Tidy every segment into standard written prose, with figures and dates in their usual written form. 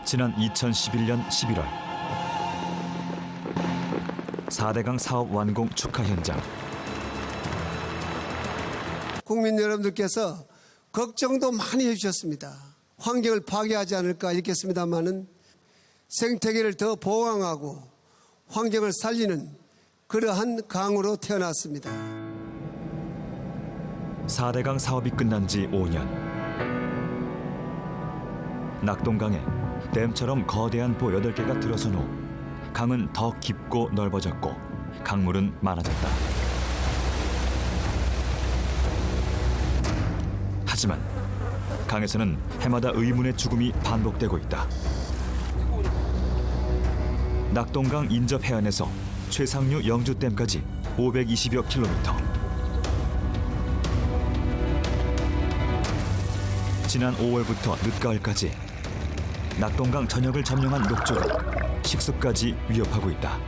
지난 2011년 11월 4대강 사업 완공 축하 현장. 국민 여러분들께서 걱정도 많이 해주셨습니다. 환경을 파괴하지 않을까 했겠습니다마는 생태계를 더 보강하고 환경을 살리는 그러한 강으로 태어났습니다. 4대강 사업이 끝난 지 5년. 낙동강에 댐처럼 거대한 보 8개가 들어선 후 강은 더 깊고 넓어졌고 강물은 많아졌다. 하지만 강에서는 해마다 의문의 죽음이 반복되고 있다. 낙동강 인접 해안에서 최상류 영주댐까지 520여 킬로미터. 지난 5월부터 늦가을까지 낙동강 전역을 점령한 녹조가 식수까지 위협하고 있다.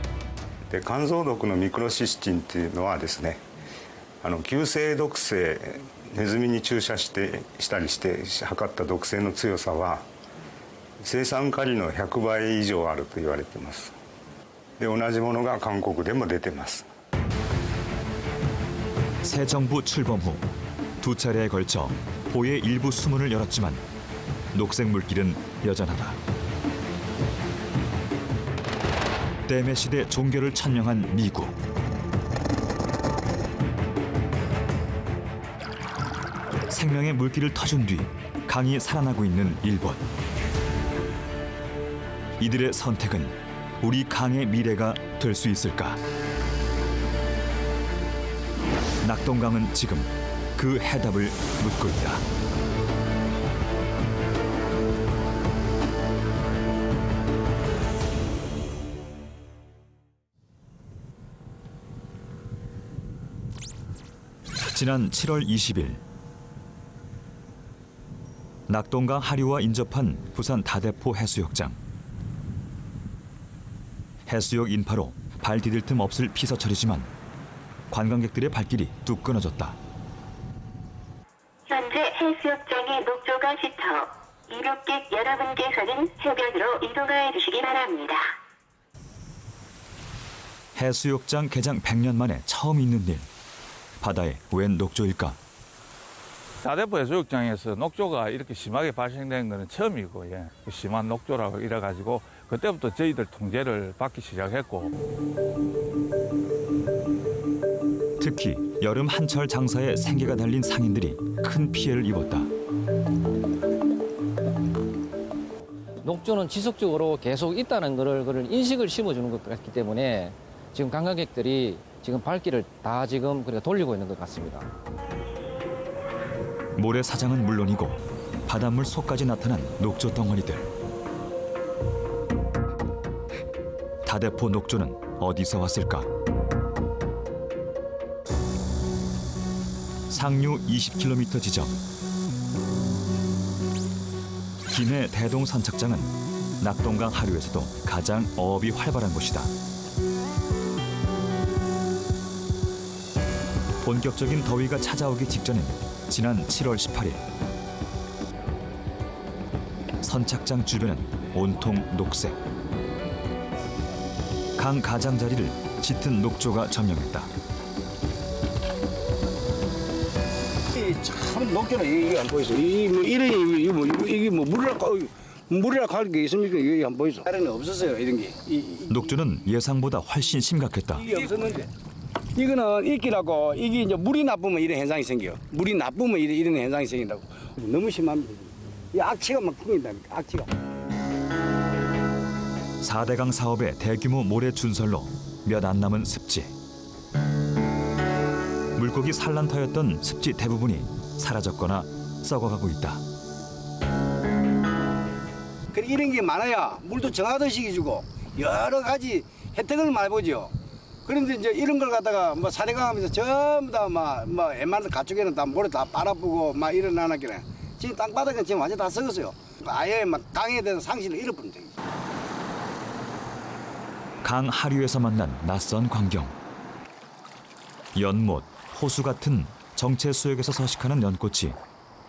乾燥毒のミクロシスチンっていうのはですね、急性毒性、ネズミに注射したりして測った毒性の強さは青酸カリの100倍以上あると言われています。で、同じものが韓国でも出てます。 새 정부 출범 후 두 차례에 걸쳐 보의 일부 수문을 열었지만 녹색 물길은 여전하다. 댐의 시대 종결을 천명한 미국. 생명의 물길을 터준 뒤 강이 살아나고 있는 일본. 이들의 선택은 우리 강의 미래가 될 수 있을까? 낙동강은 지금 그 해답을 묻고 있다. 지난 7월 20일 낙동강 하류와 인접한 부산 다대포 해수욕장. 해수욕 인파로 발 디딜 틈 없을 피서철이지만 관광객들의 발길이 뚝 끊어졌다. 현재 해수욕장의 녹조가 짙어 이륙객 여러분께서는 해변으로 이동해 주시기 바랍니다. 해수욕장 개장 100년 만에 처음 있는 일. 바다에 웬 녹조일까? 다대포 해수욕장에서 녹조가 이렇게 심하게 발생된 것은 처음이고, 심한 녹조라고 이래가지고 그때부터 저희들 통제를 받기 시작했고. 특히 여름 한철 장사에 생계가 달린 상인들이 큰 피해를 입었다. 녹조는 지속적으로 계속 있다는 그걸 인식을 심어주는 것 같기 때문에 지금 관광객들이 지금 발길을 다 지금 돌리고 있는 것 같습니다. 모래사장은 물론이고 바닷물 속까지 나타난 녹조 덩어리들. 다대포 녹조는 어디서 왔을까? 상류 20km 지점. 김해 대동 선착장은 낙동강 하류에서도 가장 어업이 활발한 곳이다. 본격적인 더위가 찾아오기 직전인 지난 7월 18일. 선착장 주변은 온통 녹색. 강 가장자리를 짙은 녹조가 점령했다. 참 녹조는 이게 안 보이소. 이게 뭐 물이라 갈 게 있습니까? 이게 안 보이소. 다른 애 없었어요 이런 게. 녹조는 예상보다 훨씬 심각했다. 이게 없었는데. 이거는 이끼라고 이게 이제 물이 나쁘면 이런 현상이 생겨. 물이 나쁘면 이런 현상이 생긴다고. 너무 심합니다. 이 악취가 막 풍긴다니까. 악취가. 4대강 사업의 대규모 모래 준설로 몇 안 남은 습지. 물고기 산란터였던 습지 대부분이 사라졌거나 썩어가고 있다. 그래 이런 게 많아야 물도 정화도시키 주고 여러 가지 혜택을 많이 보죠. 그런데 이제 이런 걸 갖다가 뭐 사대강하면서 전부 다 막 웬만한 가축에는 다 모래 다 빨아보고 막 일어나놨길래 지금 땅바닥은 지금 완전 다 썩었어요. 아예 막 강에 대한 상실을 잃어버린 적이. 강 하류에서 만난 낯선 광경. 연못, 호수 같은 정체 수역에서 서식하는 연꽃이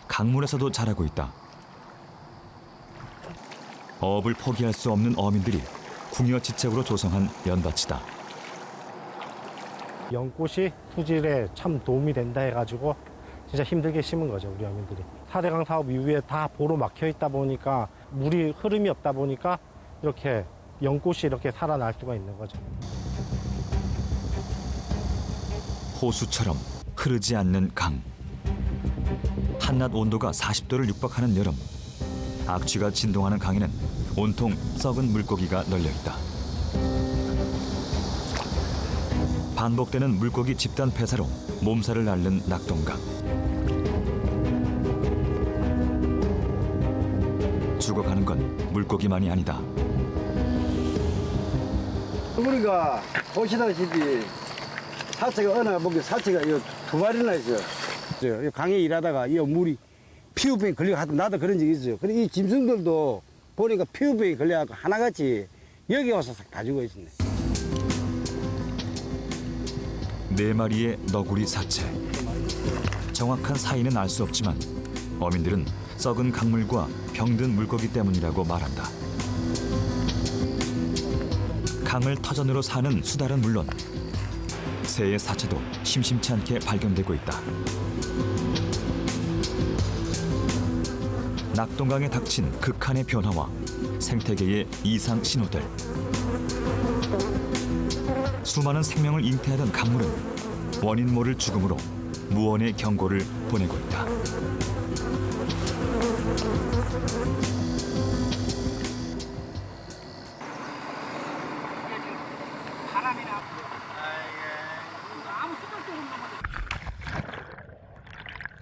강물에서도 자라고 있다. 어업을 포기할 수 없는 어민들이 궁여지책으로 조성한 연밭이다. 연꽃이 수질에 참 도움이 된다 해가지고 진짜 힘들게 심은 거죠, 우리 어민들이. 4대강 사업 이후에 다 보로 막혀 있다 보니까 물이 흐름이 없다 보니까 이렇게 연꽃이 이렇게 살아날 수가 있는 거죠. 호수처럼 흐르지 않는 강. 한낮 온도가 40도를 육박하는 여름. 악취가 진동하는 강에는 온통 썩은 물고기가 널려있다. 반복되는 물고기 집단 폐사로 몸살을 앓는 낙동강. 죽어가는 건 물고기만이 아니다. 우리가 보시다시피 사체가 어느 보기 사체가 두 마리나 있어요. 강에 일하다가 이 물이 피부병 걸리고 하여튼 나도 그런 적이 있어요. 근데 이 짐승들도 보니까 피부병이 걸려갖고 하나같이 여기 와서 싹 다 죽어 있었네. 4마리의 너구리 사체. 정확한 사인은 알 수 없지만 어민들은 썩은 강물과 병든 물고기 때문이라고 말한다. 강을 터전으로 사는 수달은 물론 새의 사체도 심심치 않게 발견되고 있다. 낙동강에 닥친 극한의 변화와 생태계의 이상 신호들. 수많은 생명을 잉태하던 강물은 원인 모를 죽음으로 무언의 경고를 보내고 있다.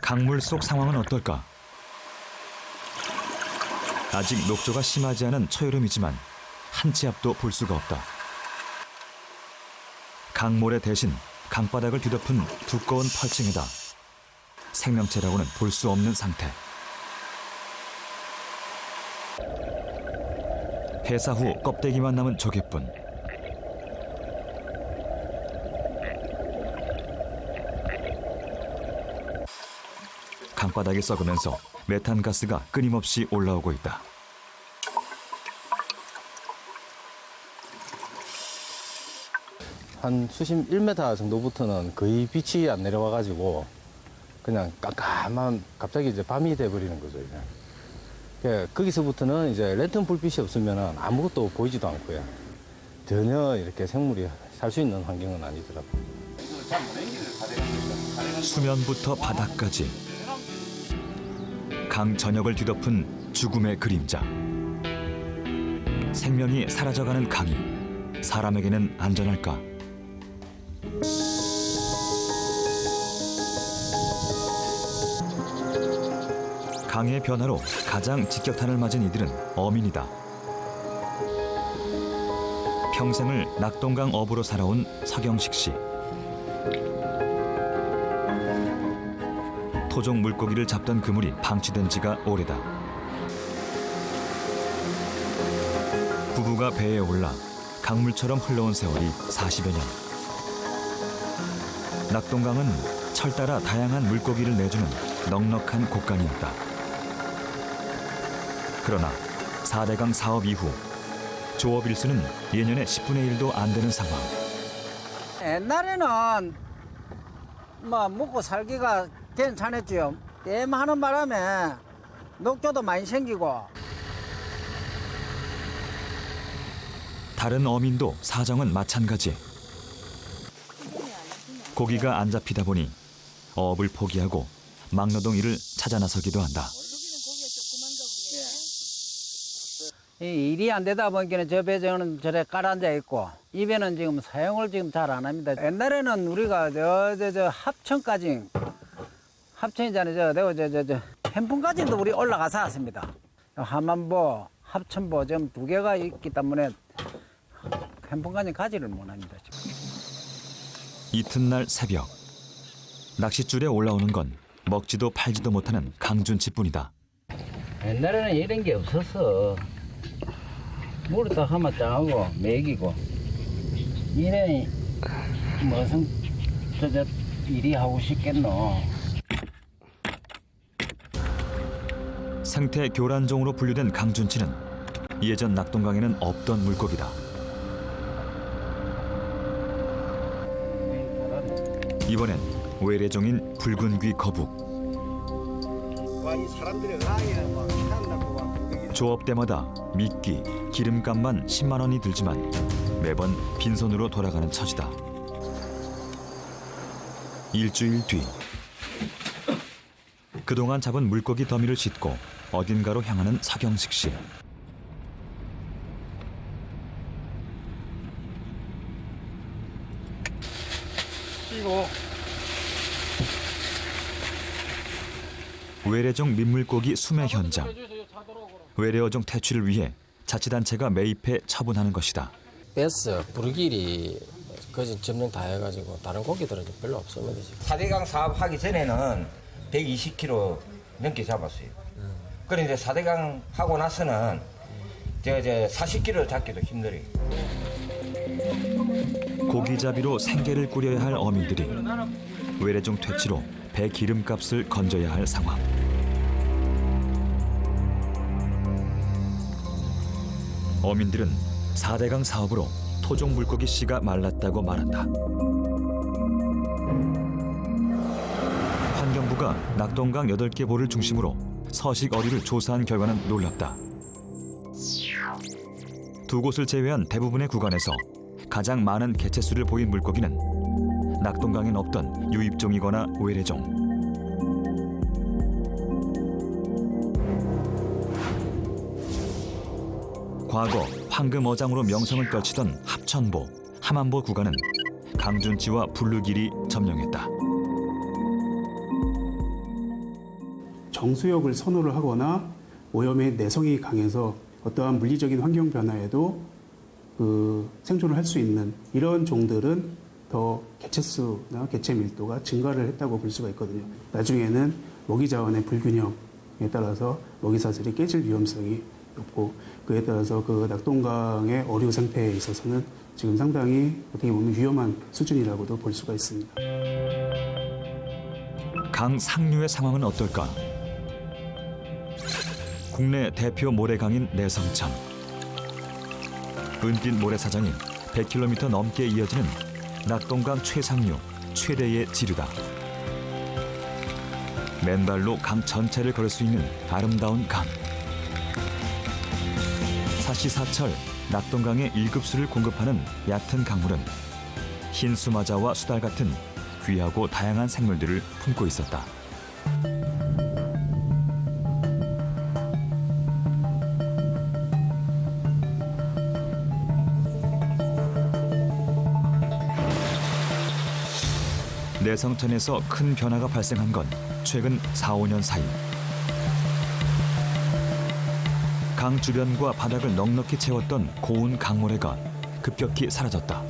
강물 속 상황은 어떨까? 아직 녹조가 심하지 않은 초여름이지만 한 치 앞도 볼 수가 없다. 강모래 대신 강바닥을 뒤덮은 두꺼운 펄층이다. 생명체라고는 볼 수 없는 상태. 폐사 후 껍데기만 남은 조개뿐. 강바닥이 썩으면서 메탄가스가 끊임없이 올라오고 있다. 한 수심 1m 정도부터는 거의 빛이 안 내려와가지고 그냥 깜깜한 갑자기 이제 밤이 돼버리는 거죠. 이제. 거기서부터는 이제 랜턴 불빛이 없으면 아무것도 보이지도 않고요. 전혀 이렇게 생물이 살 수 있는 환경은 아니더라고요. 수면부터 바닥까지 강 전역을 뒤덮은 죽음의 그림자. 생명이 사라져가는 강이 사람에게는 안전할까? 강의 변화로 가장 직격탄을 맞은 이들은 어민이다. 평생을 낙동강 어부로 살아온 서경식 씨. 토종 물고기를 잡던 그물이 방치된 지가 오래다. 부부가 배에 올라 강물처럼 흘러온 세월이 40여 년. 낙동강은 철 따라 다양한 물고기를 내주는 넉넉한 곳간이었다. 그러나 4대강 사업 이후 조업 일수는 예년의 10분의 1도 안 되는 상황. 옛날에는 뭐 먹고 살기가 괜찮았죠. 댐 하는 바람에 녹조도 많이 생기고. 다른 어민도 사정은 마찬가지. 고기가 안 잡히다 보니 어업을 포기하고 막노동 일을 찾아 나서기도 한다. 이 일이 안 되다 보니까 저 배정은 저래 깔아앉아 있고 이 배는 지금 사용을 지금 잘 안 합니다. 옛날에는 우리가 저 합천이잖아요. 내가 햄풍까지도 우리 올라가서 왔습니다. 하만보, 합천보 지금 2개가 있기 때문에 햄풍까지 가지를 못합니다. 지금. 이튿날 새벽 낚싯줄에 올라오는 건 먹지도 팔지도 못하는 강준치뿐이다. 옛날에는 이런 게 없었어. 물을 딱 하면 짱하고 먹이고 이래 무슨 저 일이 하고 싶겠노. 생태 교란종으로 분류된 강준치는 예전 낙동강에는 없던 물고기다. 이번엔 외래종인 붉은귀 거북. 와, 이 사람들의 의아해 막 태어나고 막 조업 때마다 미끼, 기름값만 10만 원이 들지만 매번 빈손으로 돌아가는 처지다. 일주일 뒤 그동안 잡은 물고기 더미를 싣고 어딘가로 향하는 서경식 씨. 외래종 민물고기 수매 현장. 외래어종 퇴치를 위해 자치단체가 매입해 처분하는 것이다. 베스, 부르기리, 거진 점령 다 해가지고 다른 고기들은 별로 없으면 되지. 4대강 사업하기 전에는 120kg 넘게 잡았어요. 그런데 4대강 하고 나서는 40kg 잡기도 힘들어요. 고기잡이로 생계를 꾸려야 할 어민들이 외래종 퇴치로 배 기름값을 건져야 할 상황. 어민들은 4대강 사업으로 토종 물고기 씨가 말랐다고 말한다. 환경부가 낙동강 8개 보를 중심으로 서식 어류를 조사한 결과는 놀랍다. 두 곳을 제외한 대부분의 구간에서 가장 많은 개체수를 보인 물고기는 낙동강엔 없던 유입종이거나 외래종. 과거 황금어장으로 명성을 떨치던 합천보, 함안보 구간은 강준치와 블루길이 점령했다. 정수역을 선호를 하거나 오염의 내성이 강해서 어떠한 물리적인 환경 변화에도 생존을 할 수 있는 이런 종들은 더 개체수나 개체 밀도가 증가를 했다고 볼 수가 있거든요. 나중에는 먹이 자원의 불균형에 따라서 먹이 사슬이 깨질 위험성이 높고 그에 따라서 그 낙동강의 어류 생태에 있어서는 지금 상당히 어떻게 보면 위험한 수준이라고도 볼 수가 있습니다. 강 상류의 상황은 어떨까? 국내 대표 모래강인 내성천. 은빛 모래사장이 100km 넘게 이어지는 낙동강 최상류, 최대의 지류다. 맨발로 강 전체를 걸을 수 있는 아름다운 강. 사시사철 낙동강에 1급수를 공급하는 얕은 강물은 흰 수마자와 수달 같은 귀하고 다양한 생물들을 품고 있었다. 내성천에서 큰 변화가 발생한 건 최근 4, 5년 사이. 강 주변과 바닥을 넉넉히 채웠던 고운 강모래가 급격히 사라졌다.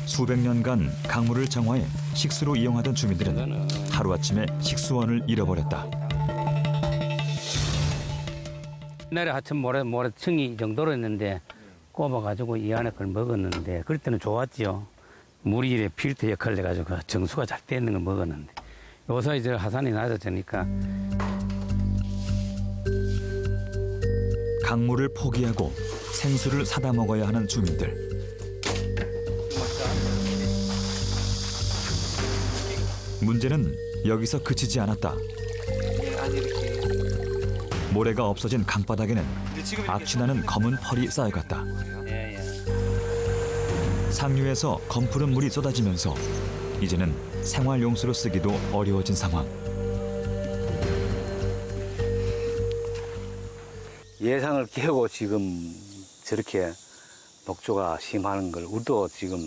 수백 년간 강물을 정화해 식수로 이용하던 주민들은 하루아침에 식수원을 잃어버렸다. 옛날에 하천 모래층이 이 정도로 했는데 꼽아가지고 이 안에 그걸 먹었는데 그럴 때는 좋았지요. 물이 이래 필터 역할을 해가지고 정수가 잘 돼 있는 걸 먹었는데 요새 이제 하산이 낮아지니까 강물을 포기하고 생수를 사다 먹어야 하는 주민들. 문제는 여기서 그치지 않았다. 모래가 없어진 강바닥에는 악취나는 검은 펄이 쌓여갔다. 상류에서 검푸른 물이 쏟아지면서 이제는 생활용수로 쓰기도 어려워진 상황. 예상을 깨고 지금 저렇게 녹조가 심하는 걸 우리도 지금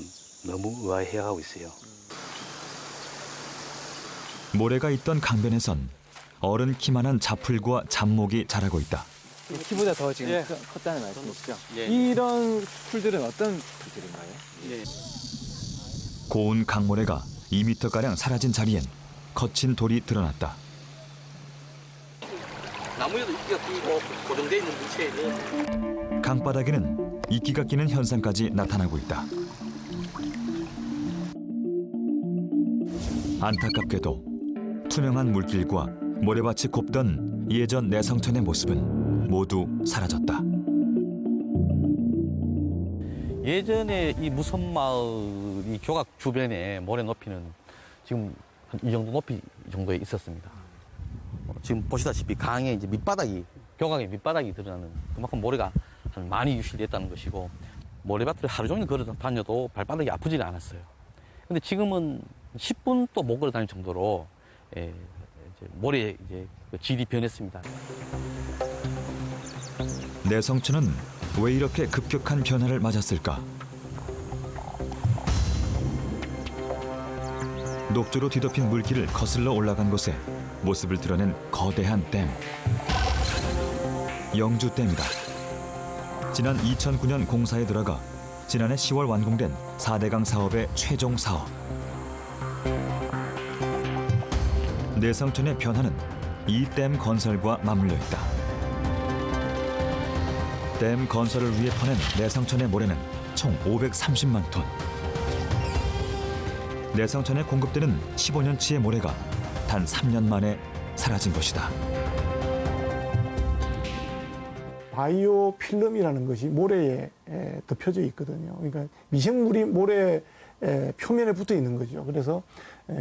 너무 의아해하고 있어요. 모래가 있던 강변에선 어른 키만한 자풀과 잡목이 자라고 있다. 키보다 더 지금 컸다는 말씀이시죠? 이런 풀들은 어떤 풀들인가요? 고운 강모래가 2m가량 사라진 자리엔 거친 돌이 드러났다. 나무에도 이끼가 끼고 고정되어 있는 물체에는 강바닥에는 이끼가 끼는 현상까지 나타나고 있다. 안타깝게도 투명한 물길과 모래밭이 곱던 예전 내성천의 모습은 모두 사라졌다. 예전에 이 무선마을이 교각 주변에 모래 높이는 지금 한 이 정도 높이 정도에 있었습니다. 지금 보시다시피 강의 이제 밑바닥이, 교각의 밑바닥이 드러나는 그만큼 모래가 많이 유실됐다는 것이고, 모래밭을 하루 종일 걸어 다녀도 발바닥이 아프지는 않았어요. 근데 지금은 10분 또 못 걸어 다닐 정도로 이제 모래 이제 질이 변했습니다. 내성천은 왜 이렇게 급격한 변화를 맞았을까? 녹조로 뒤덮인 물길을 거슬러 올라간 곳에 모습을 드러낸 거대한 댐. 영주댐이다. 지난 2009년 공사에 들어가 지난해 10월 완공된 4대강 사업의 최종 사업. 내성천의 변화는 이 댐 건설과 맞물려 있다. 댐 건설을 위해 퍼낸 내성천의 모래는 총 530만 톤. 내성천에 공급되는 15년치의 모래가 단 3년 만에 사라진 것이다. 바이오 필름이라는 것이 모래에 덮여져 있거든요. 그러니까 미생물이 모래 표면에 붙어 있는 거죠. 그래서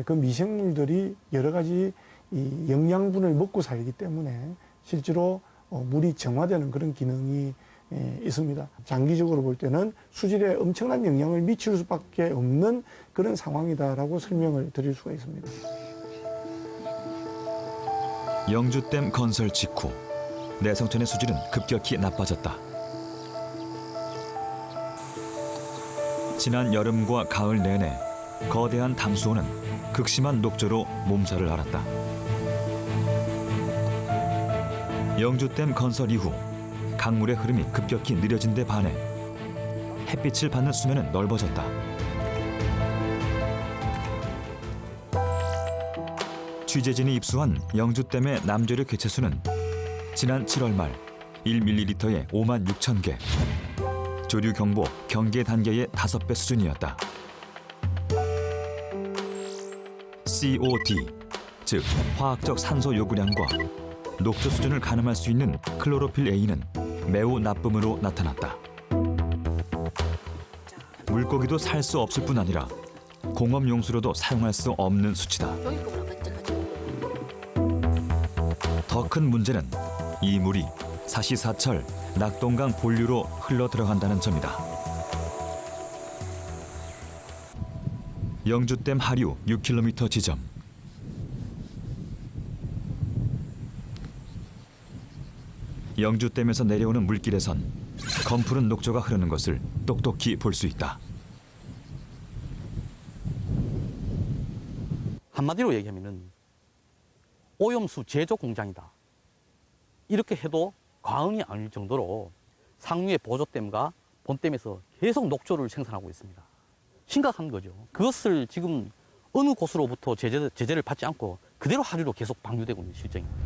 그 미생물들이 여러 가지 이 영양분을 먹고 살기 때문에 실제로 물이 정화되는 그런 기능이 있습니다. 장기적으로 볼 때는 수질에 엄청난 영향을 미칠 수밖에 없는 그런 상황이다라고 설명을 드릴 수가 있습니다. 영주댐 건설 직후 내성천의 수질은 급격히 나빠졌다. 지난 여름과 가을 내내 거대한 담수호는 극심한 녹조로 몸살을 앓았다. 영주댐 건설 이후 강물의 흐름이 급격히 느려진 데 반해 햇빛을 받는 수면은 넓어졌다. 취재진이 입수한 영주댐의 남조류 개체수는 지난 7월 말 1ml에 5만 6천 개, 조류 경보 경계 단계의 5배 수준이었다. COD, 즉 화학적 산소 요구량과 녹조 수준을 가늠할 수 있는 클로로필 A는 매우 나쁨으로 나타났다. 물고기도 살 수 없을 뿐 아니라 공업용수로도 사용할 수 없는 수치다. 더 큰 문제는 이 물이 사시사철 낙동강 본류로 흘러 들어간다는 점이다. 영주댐 하류 6km 지점. 영주댐에서 내려오는 물길에선 검푸른 녹조가 흐르는 것을 똑똑히 볼 수 있다. 한마디로 얘기하면은 오염수 제조 공장이다. 이렇게 해도 과언이 아닐 정도로 상류의 보조댐과 본댐에서 계속 녹조를 생산하고 있습니다. 심각한 거죠. 그것을 지금 어느 곳으로부터 제재를 받지 않고 그대로 하류로 계속 방류되고 있는 실정입니다.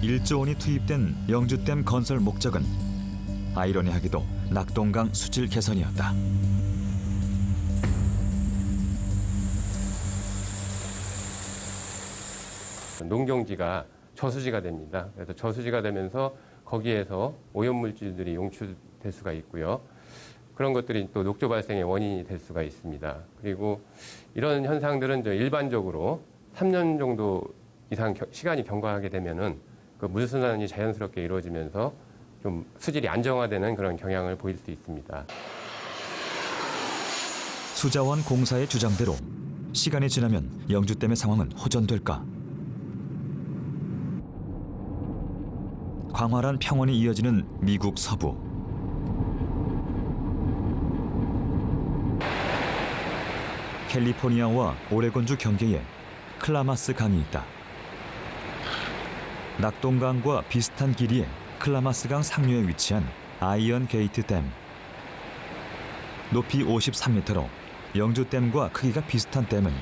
1조 원이 투입된 영주댐 건설 목적은 아이러니하게도 낙동강 수질 개선이었다. 농경지가 저수지가 됩니다. 그래서 저수지가 되면서 거기에서 오염물질들이 용출될 수가 있고요. 그런 것들이 또 녹조 발생의 원인이 될 수가 있습니다. 그리고 이런 현상들은 일반적으로 3년 정도 이상 시간이 경과하게 되면은 그 물순환이 자연스럽게 이루어지면서 좀 수질이 안정화되는 그런 경향을 보일 수 있습니다. 수자원 공사의 주장대로 시간이 지나면 영주댐의 상황은 호전될까? 광활한 평원이 이어지는 미국 서부. 캘리포니아와 오레곤주 경계에 클라마스 강이 있다. 낙동강과 비슷한 길이의 클라마스강 상류에 위치한 아이언 게이트 댐. 높이 53m로 영주댐과 크기가 비슷한 댐은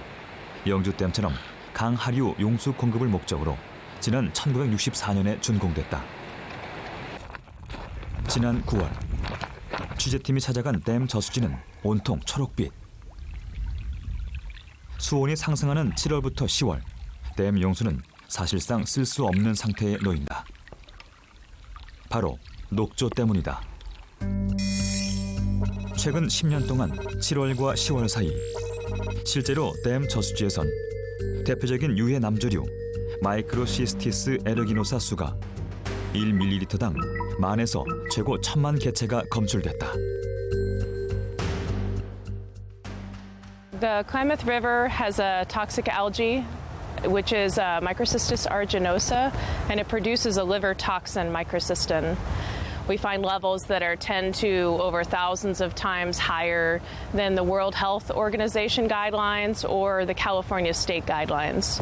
영주댐처럼 강 하류 용수 공급을 목적으로 지난 1964년에 준공됐다. 지난 9월 취재팀이 찾아간 댐 저수지는 온통 초록빛. 수온이 상승하는 7월부터 10월 댐 용수는 사실상 쓸 수 없는 상태에 놓인다. 바로 녹조 때문이다. 최근 10년 동안 7월과 10월 사이 실제로 댐 저수지에선 대표적인 유해 남조류 마이크로시스티스 에르기노사 수가 1ml당 만에서 최고 1000만 개체가 검출됐다. The Klamath River has a toxic algae, which is Microcystis aeruginosa, and it produces a liver toxin, microcystin. We find levels that are 10 to over thousands of times higher than the World Health Organization guidelines or the California state guidelines.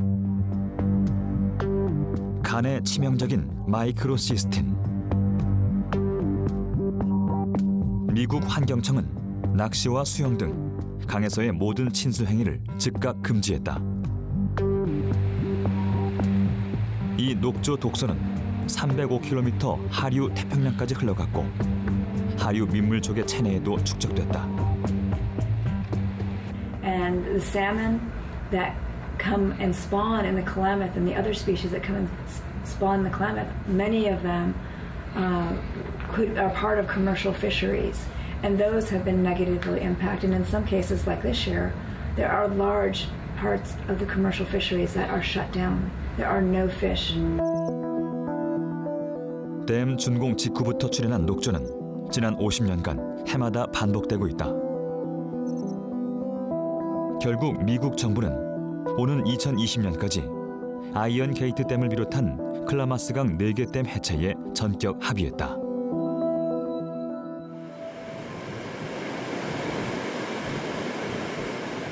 간에 치명적인 마이크로시스틴. 미국 환경청은 낚시와 수영 등 강에서의 모든 친수 행위를 즉각 금지했다. 이 녹조 독소는 305km 하류 태평양까지 흘러갔고 하류 민물 족의 체내에도 축적됐다. And the salmon that come and spawn in the Klamath and the other species that come and spawn in the Klamath, many of them are part of commercial fisheries, and those have been negatively impacted. In some cases, like this year, there are large parts of the commercial fisheries that are shut down. There are no fish. 댐 준공 직후부터 출현한 녹조는 지난 50년간 해마다 반복되고 있다. 결국 미국 정부는 오는 2020년까지 아이언 게이트 댐을 비롯한 클라마스강 4개 댐 해체에 전격 합의했다.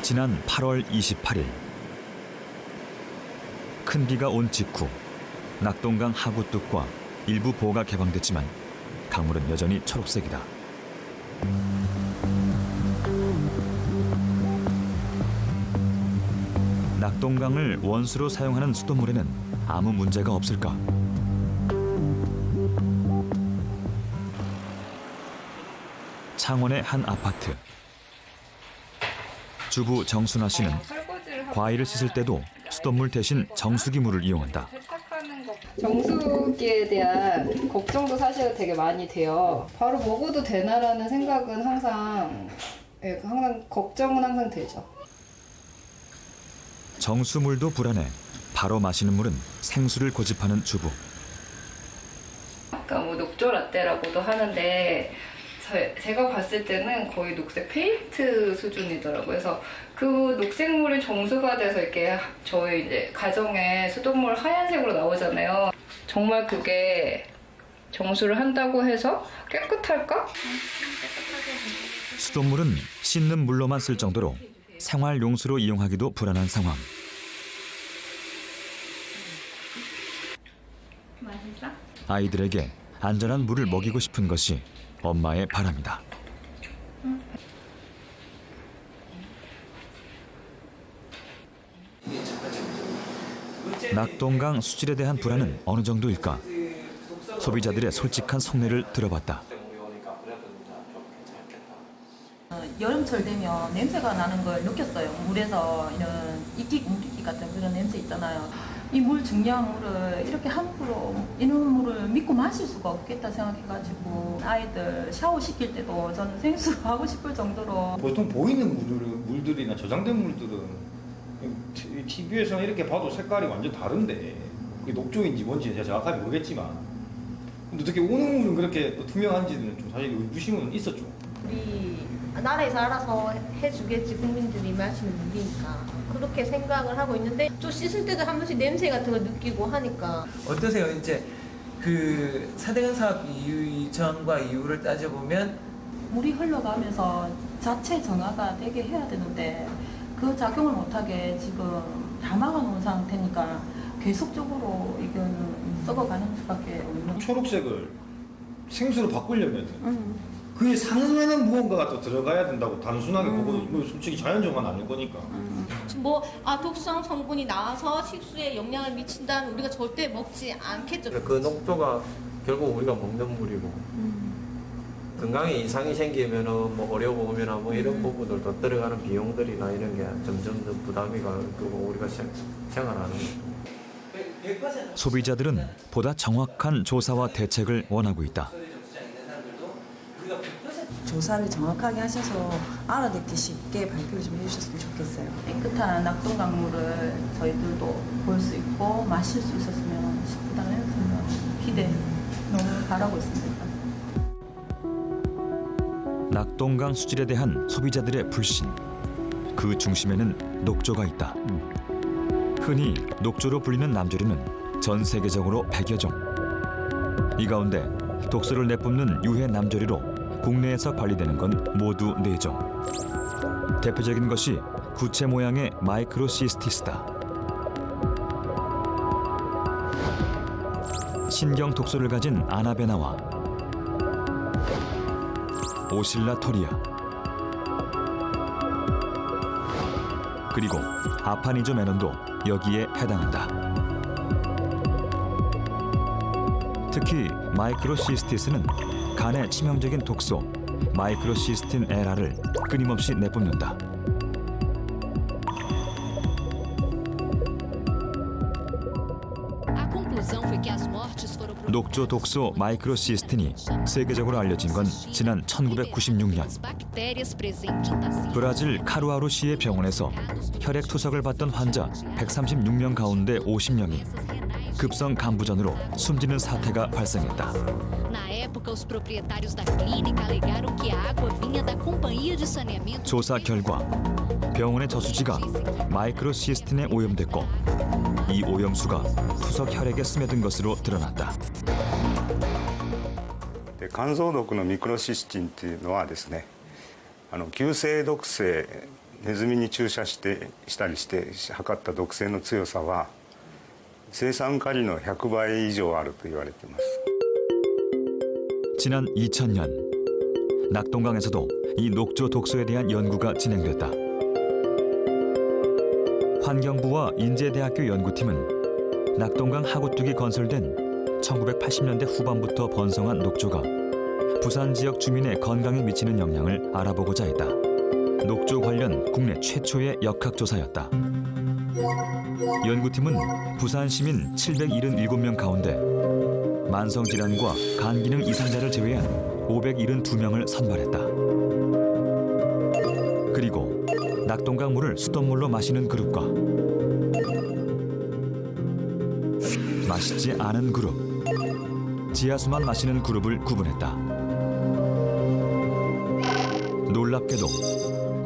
지난 8월 28일 큰 비가 온 직후 낙동강 하구뚝과 일부 보가 개방됐지만 강물은 여전히 초록색이다. 낙동강을 원수로 사용하는 수돗물에는 아무 문제가 없을까? 창원의 한 아파트. 주부 정순아 씨는 과일을 씻을 때도 수돗물 대신 정수기 물을 이용한다. 정수기에 대한 걱정도 사실 되게 많이 돼요. 바로 먹어도 되나라는 생각은 항상 걱정은 항상 되죠. 정수물도 불안해 바로 마시는 물은 생수를 고집하는 주부. 아까 뭐 녹조 라떼라고도 하는데 제가 봤을 때는 거의 녹색 페인트 수준이더라고요. 그래서 그 녹색물이 정수가 돼서 이렇게 저희 이제 가정에 수돗물 하얀색으로 나오잖아요. 정말 그게 정수를 한다고 해서 깨끗할까? 수돗물은 씻는 물로만 쓸 정도로 생활 용수로 이용하기도 불안한 상황. 맛있어? 아이들에게 안전한 물을 먹이고 싶은 것이 엄마의 바람이다. 낙동강 수질에 대한 불안은 어느 정도일까? 소비자들의 솔직한 속내를 들어봤다. 여름철 되면 냄새가 나는 걸 느꼈어요. 물에서 이런 물이기 같은 그런 냄새 있잖아요. 이 물 중요한 물을 이렇게 함부로 이런 물을 믿고 마실 수가 없겠다 생각해가지고 아이들 샤워시킬 때도 저는 생수하고 싶을 정도로. 보통 보이는 물들이나 저장된 물들은 TV에서는 이렇게 봐도 색깔이 완전 다른데 그게 녹조인지 뭔지 제가 정확하게 모르겠지만 근데 어떻게 오는 물은 그렇게 투명한지는 좀 사실 의구심은 있었죠. 우리 나라에서 알아서 해주겠지, 국민들이 마시는 물이니까 그렇게 생각을 하고 있는데 좀 씻을 때도 한 번씩 냄새 같은 걸 느끼고 하니까. 어떠세요? 이제 그 4대강 사업 이전과 이후를 따져보면 물이 흘러가면서 자체 정화가 되게 해야 되는데 그 작용을 못하게 지금 다 막아놓은 상태니까 계속적으로 이건 썩어가는 수밖에 없는. 초록색을 생수로 바꾸려면 그에 상응하는 무언가가 또 들어가야 된다고 단순하게 보고 솔직히 자연정화는 아닐 거니까. 독성 성분이 나와서 식수에 영향을 미친다면 우리가 절대 먹지 않겠죠. 그 녹조가 결국 우리가 먹는 물이고 건강에 이상이 생기면은 뭐 의료보험이나 뭐 이런 부분들도 들어가는 비용들이나 이런 게 점점 더 부담이 가고 우리가 생활하는 소비자들은 보다 정확한 조사와 대책을 원하고 있다. 조사를 정확하게 하셔서 알아듣기 쉽게 발표를 좀 해주셨으면 좋겠어요. 깨끗한 낙동강물을 저희들도 볼 수 있고 마실 수 있었으면 싶다는 기대 너무 바라고 있습니다. 낙동강 수질에 대한 소비자들의 불신. 그 중심에는 녹조가 있다. 흔히 녹조로 불리는 남조류는 전 세계적으로 100여 종. 이 가운데 독소를 내뿜는 유해 남조류로 국내에서 관리되는 건 모두 4종. 대표적인 것이 구체 모양의 마이크로시스티스다. 신경 독소를 가진 아나베나와 오실라토리아, 그리고 아파니조메논도 여기에 해당한다. 특히 마이크로시스티스는 간의 치명적인 독소 마이크로시스틴 에라를 끊임없이 내뿜는다. 녹조 독소 마이크로시스틴이 세계적으로 알려진 건 지난 1996년 브라질 카루아루시의 병원에서 혈액 투석을 받던 환자 136명 가운데 50명이 급성 간부전으로 숨지는 사태가 발생했다. 조사 결과 병원의 저수지가 마이크로시스틴에 오염됐고 이 오염수가 투석 혈액에 스며든 것으로 드러났다. 肝臓毒のミクロシスチンっていうのはですね、急性毒性ネズミに注射したりして測った毒性の強さは青酸カリの100倍以上あると言われています。 지난 2000년 낙동강에서도 이 녹조 독소에 대한 연구가 진행됐다. 환경부와 인제대학교 연구팀은 낙동강 하구뚝이 건설된 1980년대 후반부터 번성한 녹조가 부산 지역 주민의 건강에 미치는 영향을 알아보고자 했다. 녹조 관련 국내 최초의 역학조사였다. 연구팀은 부산 시민 777명 가운데 만성질환과 간기능 이상자를 제외한 572명을 선발했다. 그리고 낙동강 물을 수돗물로 마시는 그룹과 마시지 않은 그룹, 지하수만 마시는 그룹을 구분했다. 놀랍게도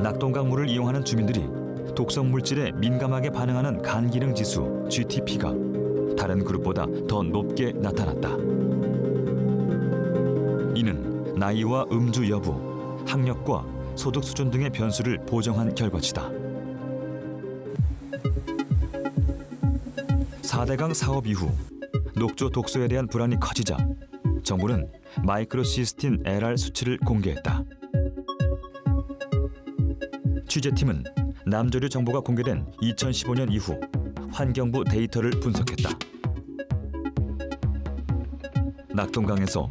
낙동강 물을 이용하는 주민들이 독성 물질에 민감하게 반응하는 간기능 지수 GTP가 다른 그룹보다 더 높게 나타났다. 이는 나이와 음주 여부, 학력과 소득 수준 등의 변수를 보정한 결과치다. 4대강 사업 이후 녹조 독소에 대한 불안이 커지자 정부는 마이크로시스틴 LR 수치를 공개했다. 취재팀은 남조류 정보가 공개된 2015년 이후 환경부 데이터를 분석했다. 낙동강에서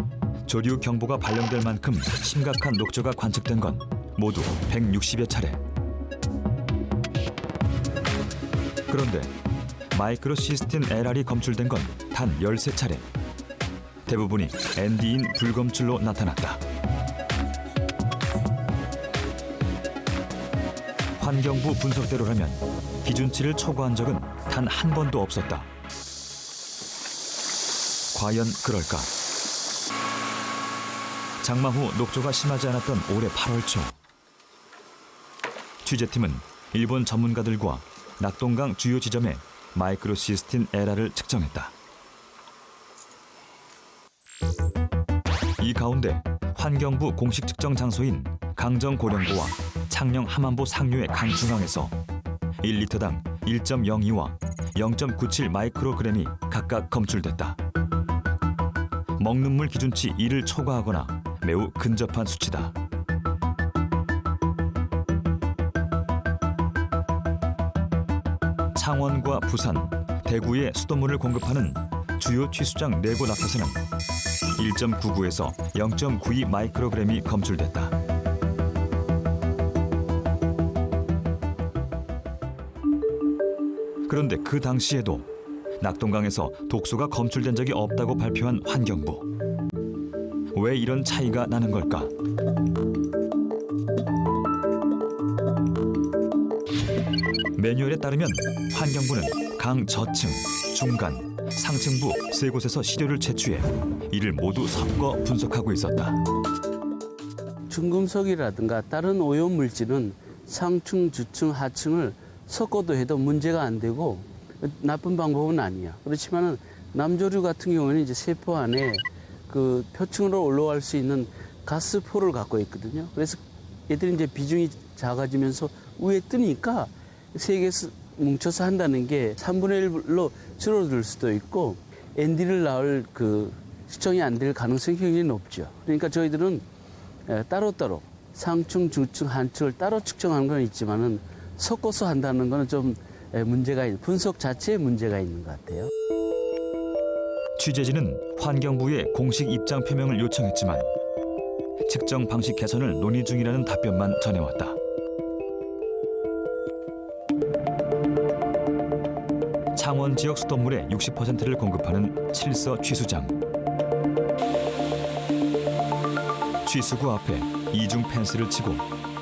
조류 경보가 발령될 만큼 심각한 녹조가 관측된 건 모두 160여 차례. 그런데 마이크로시스틴 LR이 검출된 건 단 13차례. 대부분이 ND인 불검출로 나타났다. 환경부 분석대로라면 기준치를 초과한 적은 단 한 번도 없었다. 과연 그럴까? 장마 후 녹조가 심하지 않았던 올해 8월 초 취재팀은 일본 전문가들과 낙동강 주요 지점에 마이크로시스틴 LR을 측정했다. 이 가운데 환경부 공식 측정 장소인 강정 고령보와 창녕 함안보 상류의 강 중앙에서 1리터당 1.02와 0.97 마이크로그램이 각각 검출됐다. 먹는 물 기준치 2를 초과하거나 매우 근접한 수치다. 창원과 부산, 대구에 수돗물을 공급하는 주요 취수장 4곳 앞에서는 1.99에서 0.92 마이크로그램이 검출됐다. 그런데 그 당시에도 낙동강에서 독소가 검출된 적이 없다고 발표한 환경부. 왜 이런 차이가 나는 걸까? 매뉴얼에 따르면 환경부는 강 저층, 중간, 상층부 세 곳에서 시료를 채취해 이를 모두 섞어 분석하고 있었다. 중금속이라든가 다른 오염 물질은 상층, 주층, 하층을 섞어도 해도 문제가 안 되고 나쁜 방법은 아니야. 그렇지만은 남조류 같은 경우에는 이제 세포 안에 그 표층으로 올라갈 수 있는 가스포를 갖고 있거든요. 그래서 얘들이 이제 비중이 작아지면서 위에 뜨니까 세 개에서 뭉쳐서 한다는 게 3분의 1로 줄어들 수도 있고 ND를 낳을 그 수정이 안 될 가능성이 굉장히 높죠. 그러니까 저희들은 따로따로 상층, 중층, 하층을 따로 측정하는 건 있지만은 섞어서 한다는 거는 좀 문제가 있는, 분석 자체에 문제가 있는 것 같아요. 취재진은 환경부에 공식 입장 표명을 요청했지만 측정 방식 개선을 논의 중이라는 답변만 전해왔다. 창원 지역 수돗물의 60%를 공급하는 칠서 취수장. 취수구 앞에 이중 펜스를 치고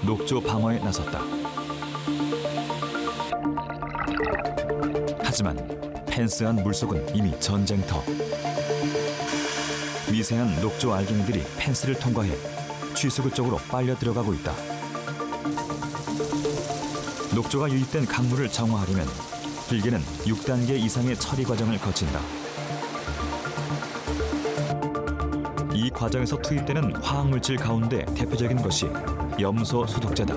녹조 방어에 나섰다. 하지만 펜스한 물속은 이미 전쟁터. 미세한 녹조 알갱이들이 펜스를 통과해 취수구 쪽으로 빨려 들어가고 있다. 녹조가 유입된 강물을 정화하려면 길게는 6단계 이상의 처리 과정을 거친다. 이 과정에서 투입되는 화학물질 가운데 대표적인 것이 염소 소독제다.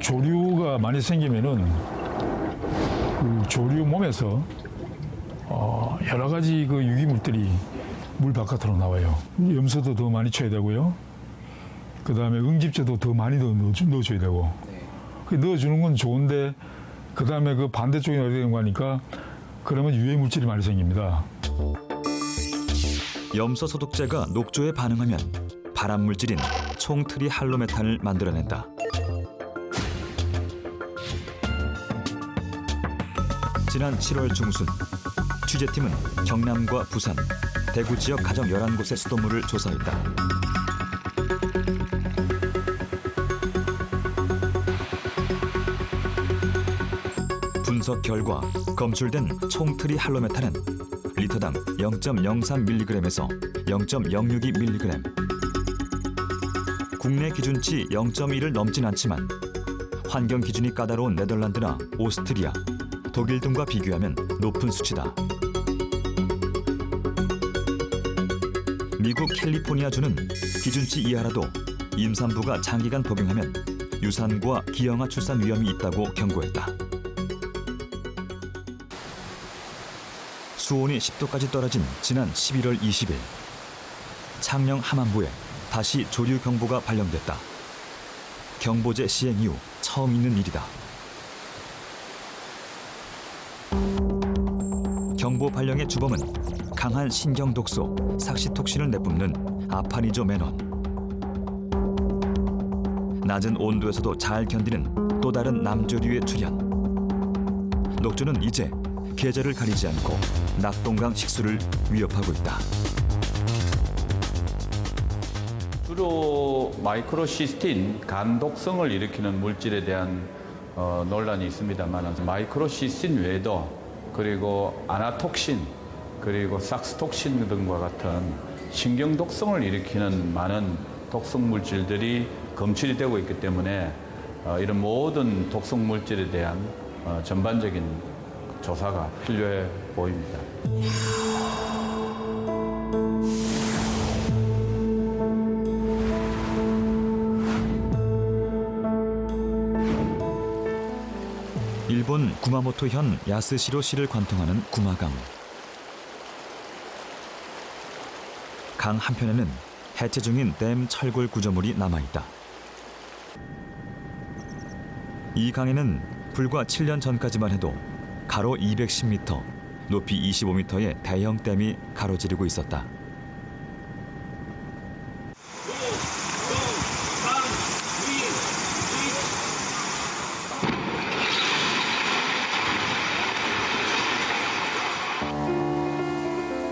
조류가 많이 생기면은 그 조류 몸에서 여러 가지 그 유기물들이 물 바깥으로 나와요. 염소도 더 많이 쳐야 되고요. 그 다음에 응집제도 더 많이 넣어줘야 되고. 넣어주는 건 좋은데 그 다음에 그 반대쪽에 넣어야 되는 거 하니까 그러면 유해 물질이 많이 생깁니다. 염소 소독제가 녹조에 반응하면 발암 물질인 총트리 할로메탄을 만들어낸다. 지난 7월 중순 취재팀은 경남과 부산, 대구 지역 가정 11곳의 수돗물을 조사했다. 분석 결과 검출된 총트리 할로메탄은 리터당 0.03mg에서 0.062mg. 국내 기준치 0.1을 넘진 않지만 환경 기준이 까다로운 네덜란드나 오스트리아, 독일 등과 비교하면 높은 수치다. 미국 캘리포니아주는 기준치 이하라도 임산부가 장기간 복용하면 유산과 기형아 출산 위험이 있다고 경고했다. 수온이 10도까지 떨어진 지난 11월 20일 창녕 함안부에 다시 조류 경보가 발령됐다. 경보제 시행 이후 처음 있는 일이다. 경보 발령의 주범은 강한 신경독소 삭시톡신을 내뿜는 아파니조메논. 낮은 온도에서도 잘 견디는 또 다른 남조류의 출현. 녹조는 이제 계절을 가리지 않고 낙동강 식수를 위협하고 있다. 주로 마이크로시스틴, 간독성을 일으키는 물질에 대한 논란이 있습니다만 마이크로시스틴 외에도 그리고 아나톡신, 그리고 삭스톡신 등과 같은 신경독성을 일으키는 많은 독성 물질들이 검출이 되고 있기 때문에 이런 모든 독성 물질에 대한 전반적인 조사가 필요해 보입니다. 일본 구마모토현 야스시로시를 관통하는 구마강. 강 한편에는 해체 중인 댐 철골 구조물이 남아있다. 이 강에는 불과 7년 전까지만 해도 가로 210m, 높이 25m의 대형 댐이 가로지르고 있었다.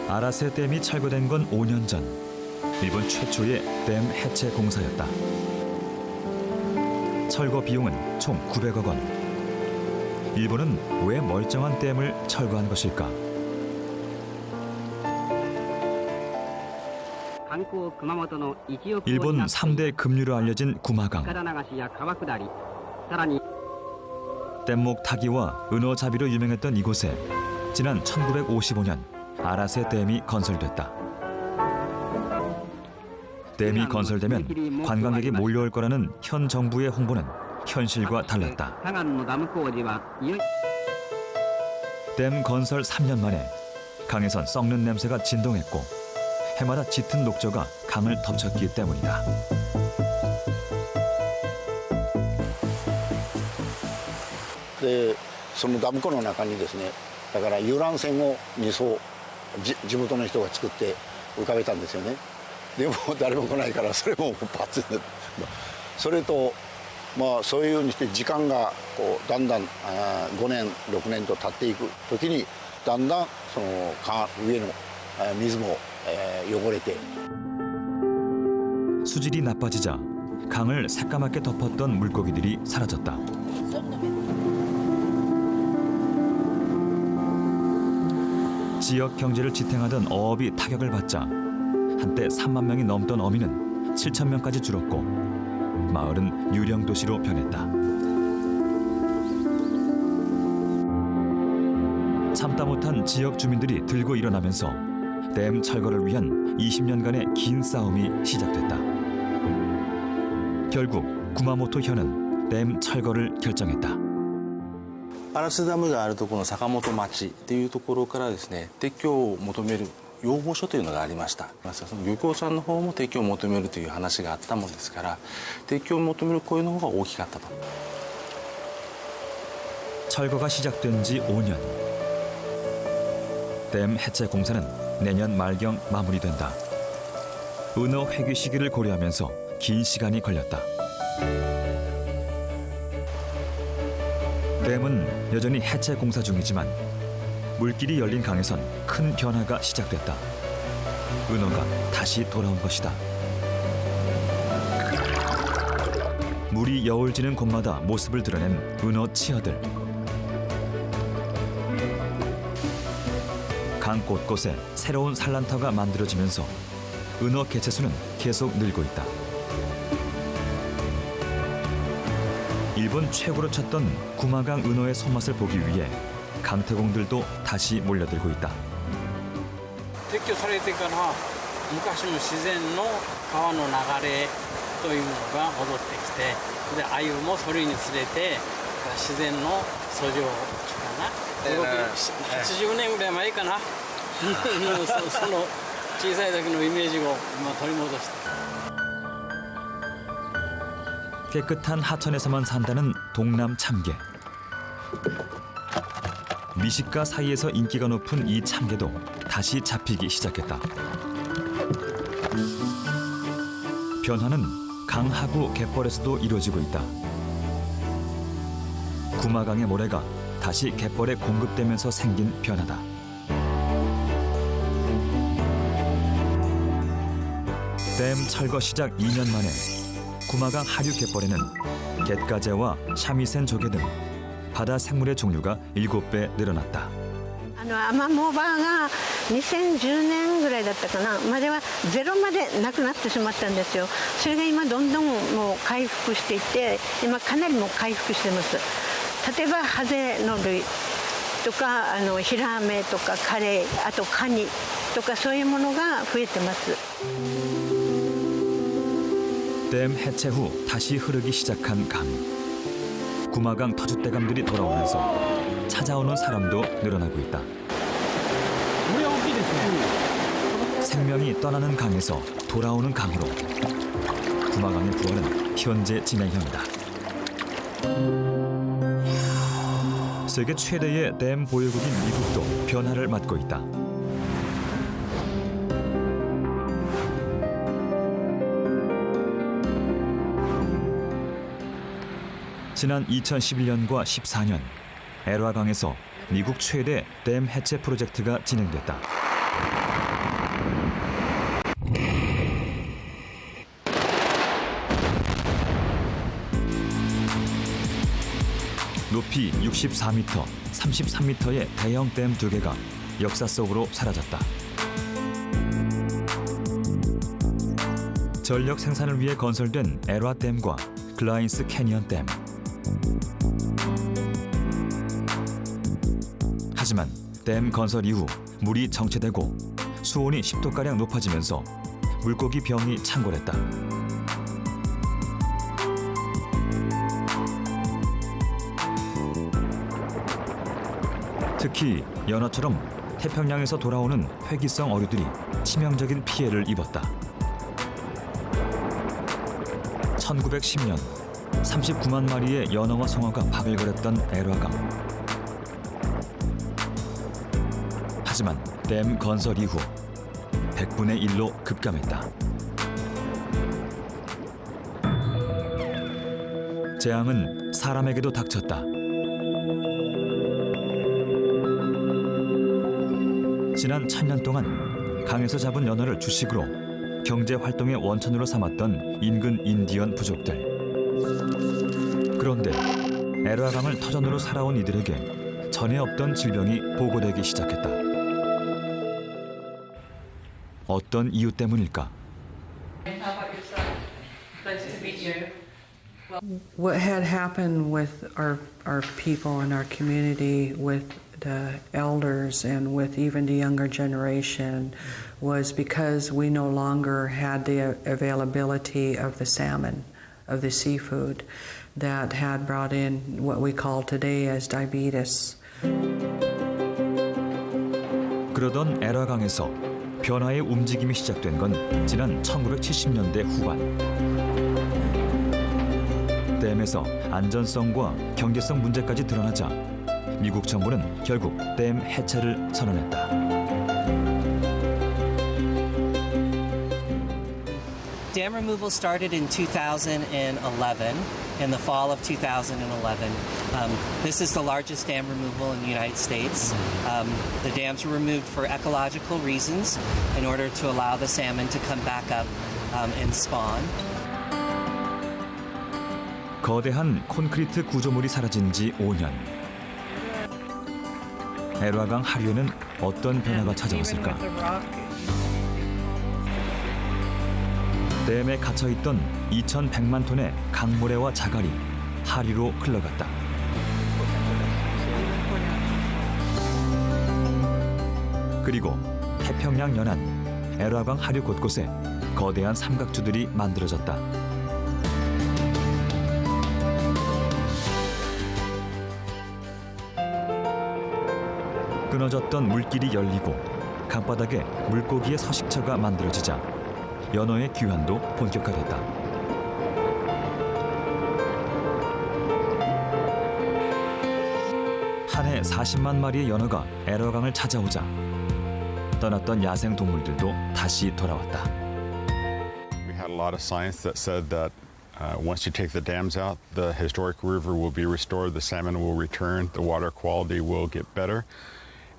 아라세 댐이 철거된 건 5년 전. 일본 최초의 댐 해체 공사였다. 철거 비용은 총 900억 원. 일본은 왜 멀쩡한 댐을 철거한 것일까? 일본 3대 급류로 알려진 구마강. 댐목 타기와 은어잡이로 유명했던 이곳에 지난 1955년 아라세 댐이 건설됐다. 댐이 건설되면 관광객이 몰려올 거라는 현 정부의 홍보는 현실과 달랐다. 댐 건설 3년 만에 강에선 썩는 냄새가 진동했고 해마다 짙은 녹조가 강을 덮쳤기 때문이다. そのダム湖の中にですね、だから遊覧船を2艘地元の人が作って浮かべたんですよね。でも誰も来ないからそれもパッツン。それとまあそういうふうにして時間がこうだんだん5年6年と経っていく時にだんだんその上の水も汚れて 수질이 나빠지자 강을 새까맣게 덮었던 물고기들이 사라졌다. 지역 경제를 지탱하던 어업이 타격을 받자 한때 3만 명이 넘던 어민은 7천 명까지 줄었고 마을은 유령 도시로 변했다. 참다 못한 지역 주민들이 들고 일어나면서 댐 철거를 위한 20년간의 긴 싸움이 시작됐다. 결국 구마모토 현은 댐 철거를 결정했다. 嵐瀬ダムがあるところの坂本町っていうところからですね、撤去を求める要望書というのがありました。その漁協さんの方も撤去を求めるという話があったものですから、撤去を求める声の方が大きかったと。 철거가 시작된 지 5년. 댐 해체 공사는 내년 말경 마무리된다. 은어 회귀 시기를 고려하면서 긴 시간이 걸렸다. 댐은 여전히 해체 공사 중이지만 물길이 열린 강에선 큰 변화가 시작됐다. 은어가 다시 돌아온 것이다. 물이 여울지는 곳마다 모습을 드러낸 은어 치어들. 강 곳곳에 새로운 산란터가 만들어지면서 은어 개체수는 계속 늘고 있다. 일본 최고로 쳤던 구마강 은어의 손맛을 보기 위해 강태공들도 다시 몰려들고 있다. 撤去されてから昔の自然の川の流れというのが戻ってきて、で鮎もそれにつれて自然の遡上かな、80年ぐらい前かなその小さい時のイメージを今取り戻して。 깨끗한 하천에서만 산다는 동남 참개. 미식가 사이에서 인기가 높은 이 참개도 다시 잡히기 시작했다. 변화는 강하구 갯벌에서도 이루어지고 있다. 구마강의 모래가 다시 갯벌에 공급되면서 생긴 변화다. 댐 철거 시작 2년 만에 구마강 하류 갯벌에는 갯가재와 샤미센 조개 등 바다 생물의 종류가 7배 늘어났다. アマモバが2010年ぐらいだったかなまではゼロまでなくなってしまったんですよ。それが今どんどんもう回復していって今かなりもう回復してます。例えばハゼの類とかヒラメとかカレイあとカニとかそういうものが増えてます。 댐 해체 후 다시 흐르기 시작한 강. 구마강 터줏대감들이 돌아오면서 찾아오는 사람도 늘어나고 있다. 생명이 떠나는 강에서 돌아오는 강으로 구마강의 부활은 현재 진행형이다. 세계 최대의 댐 보유국인 미국도 변화를 맞고 있다. 지난 2011년과 14년 엘화강에서 미국 최대 댐 해체 프로젝트가 진행됐다. 높이 64m, 33m의 대형 댐 2개가 역사 속으로 사라졌다. 전력 생산을 위해 건설된 엘화 댐과 글라인스 캐니언 댐. 하지만 댐 건설 이후 물이 정체되고 수온이 10도가량 높아지면서 물고기 병이 창궐했다. 특히 연어처럼 태평양에서 돌아오는 회기성 어류들이 치명적인 피해를 입었다. 1910년 39만 마리의 연어와 송어가 바글거렸던 엘화강. 하지만 댐 건설 이후 100분의 1로 급감했다. 재앙은 사람에게도 닥쳤다. 지난 1000년 동안 강에서 잡은 연어를 주식으로 경제 활동의 원천으로 삼았던 인근 인디언 부족들. 그런데 엘화강을 터전으로 살아온 이들에게 전에 없던 질병이 보고되기 시작했다. 어떤 이유 때문일까? What had happened with our people and our community, with the elders and with even the younger generation, was because we no longer had the availability of the salmon, of the seafood, that had brought in what we call today as diabetes. 그러던 엘화강에서 변화의 움직임이 시작된 건 지난 1970년대 후반. 댐에서 안전성과 경제성 문제까지 드러나자 미국 정부는 결국 댐 해체를 선언했다. Dam removal started in 2011, in the fall of 2011. This is the largest dam removal in the United States. The dams were removed for ecological reasons in order to allow the salmon to come back up and spawn. 거대한 콘크리트 구조물이 사라진 지 5년. 엘화강 하류에는 어떤 변화가 찾아왔을까? 댐에 갇혀있던 2100만 톤의 강모래와 자갈이 하류로 흘러갔다. 그리고 태평양 연안, 엘화강 하류 곳곳에 거대한 삼각주들이 만들어졌다. 끊어졌던 물길이 열리고 강바닥에 물고기의 서식처가 만들어지자 연어의 귀환도 본격화됐다. 한 해 40만 마리의 연어가 엘화강을 찾아오자 떠났던 야생 동물들도 다시 돌아왔다. We had a lot of science that said that once you take the dams out, the historic river will be restored, the salmon will return, the water quality will get better.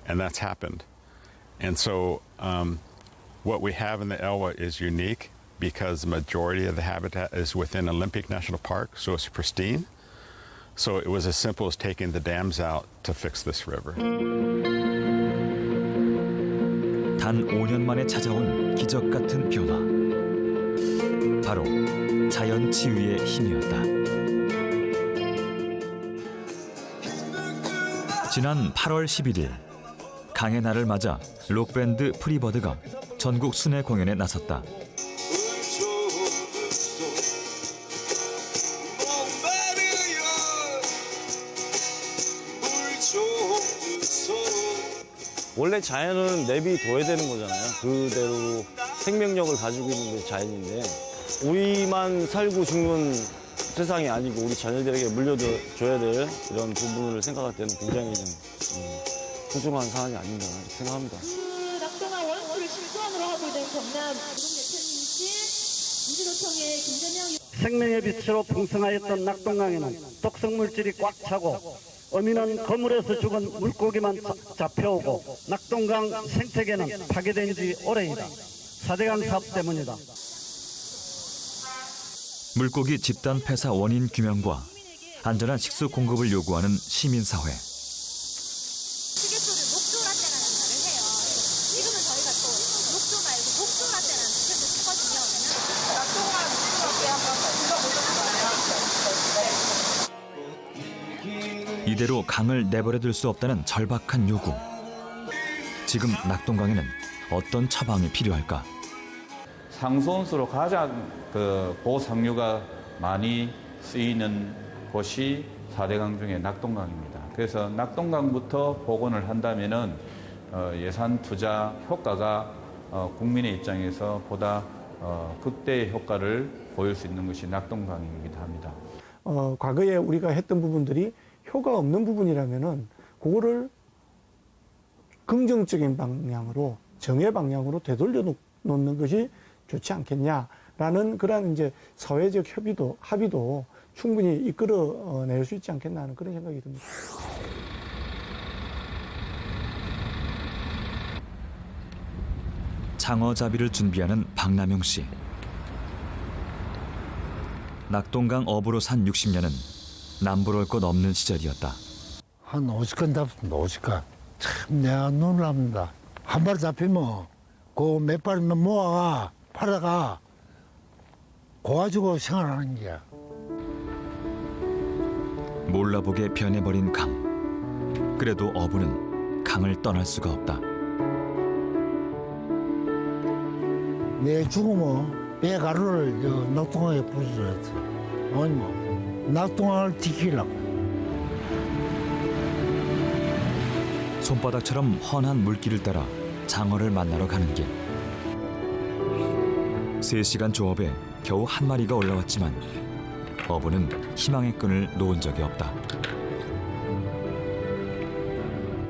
And that's happened. And so what we have in the Elwha is unique because the majority of the habitat is within Olympic National Park, so it's pristine. So it was as simple as taking the dams out to fix this river. 단 5년 만에 찾아온 기적 같은 변화. 바로 자연 치유의 힘이었다. 지난 8월 11일 강의 날을 맞아 록밴드 프리버드가 전국 순회 공연에 나섰다. 원래 자연은 내비둬야 되는 거잖아요. 그대로 생명력을 가지고 있는 게 자연인데 우리만 살고 죽는 세상이 아니고 우리 자녀들에게 물려줘야 될 이런 부분을 생각할 때는 굉장히 좀 소중한 사안이 아닌가 생각합니다. 낙동강 원수를 실수함으로 하고 있는 경남 노동예천시 민주노총의 김전영 생명의 빛으로 풍성하였던 낙동강에는 독성물질이 꽉 차고 어미는 거물에서 죽은 물고기만 잡혀오고 낙동강 생태계는 파괴된 지 오래이다. 4대강 사업 때문이다. 물고기 집단 폐사 원인 규명과 안전한 식수 공급을 요구하는 시민사회. 시계소를 녹조라떼라는 말을 해요. 지금은 저희가 또 녹조 말고 녹조라떼라는 표현을 쓰거든요. 낙동강 이렇게 한번 불러보셨어요? 이대로 강을 내버려둘 수 없다는 절박한 요구. 지금 낙동강에는 어떤 처방이 필요할까? 상수원수로 가장 보상류가 많이 쓰이는 곳이 4대강 중에 낙동강입니다. 그래서 낙동강부터 복원을 한다면은 예산 투자 효과가 국민의 입장에서 보다 극대의 효과를 보일 수 있는 것이 낙동강이기도 합니다. 과거에 우리가 했던 부분들이 효과 없는 부분이라면은 그거를 긍정적인 방향으로 정의 방향으로 되돌려 놓는 것이 좋지 않겠냐라는 그런 이제 사회적 합의도 충분히 이끌어낼 수 있지 않겠나 하는 그런 생각이 듭니다. 장어잡이를 준비하는 박남용 씨. 낙동강 어부로 산 60년은 남부러울 것 없는 시절이었다. 한 50건 잡습니다. 50건. 참 내가 눈을 합니다. 한 발 잡히면 그 몇 발이면 모아가 팔아가 고가지고 생활하는 게야. 몰라보게 변해버린 강. 그래도 어부는 강을 떠날 수가 없다. 내 죽으면 배 가루를 낙동강에 부숴야지. 아니 뭐 낙동강을 지키려고. 손바닥처럼 훤한 물길을 따라 장어를 만나러 가는 길. 3시간 조업에 겨우 한 마리가 올라왔지만 어부는 희망의 끈을 놓은 적이 없다.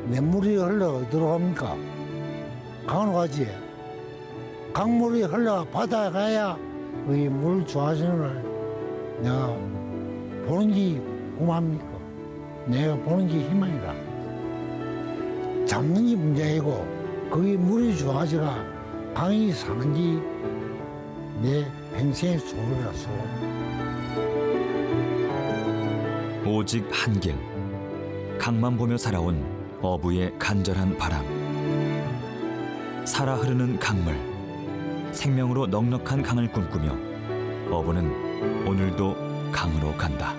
냇물이 흘러 어디로 갑니까? 강으로 가지. 강물이 흘러 바다에 가야 이 물 좋아지는 내가 보는 게 고맙니까? 내가 보는 게 희망이다. 잡는 게 문제이고 거기 물이 좋아지가 강이 사는지 내 평생의 소원이라서. 오직 한 길. 강만 보며 살아온 어부의 간절한 바람. 살아 흐르는 강물. 생명으로 넉넉한 강을 꿈꾸며 어부는 오늘도 강으로 간다.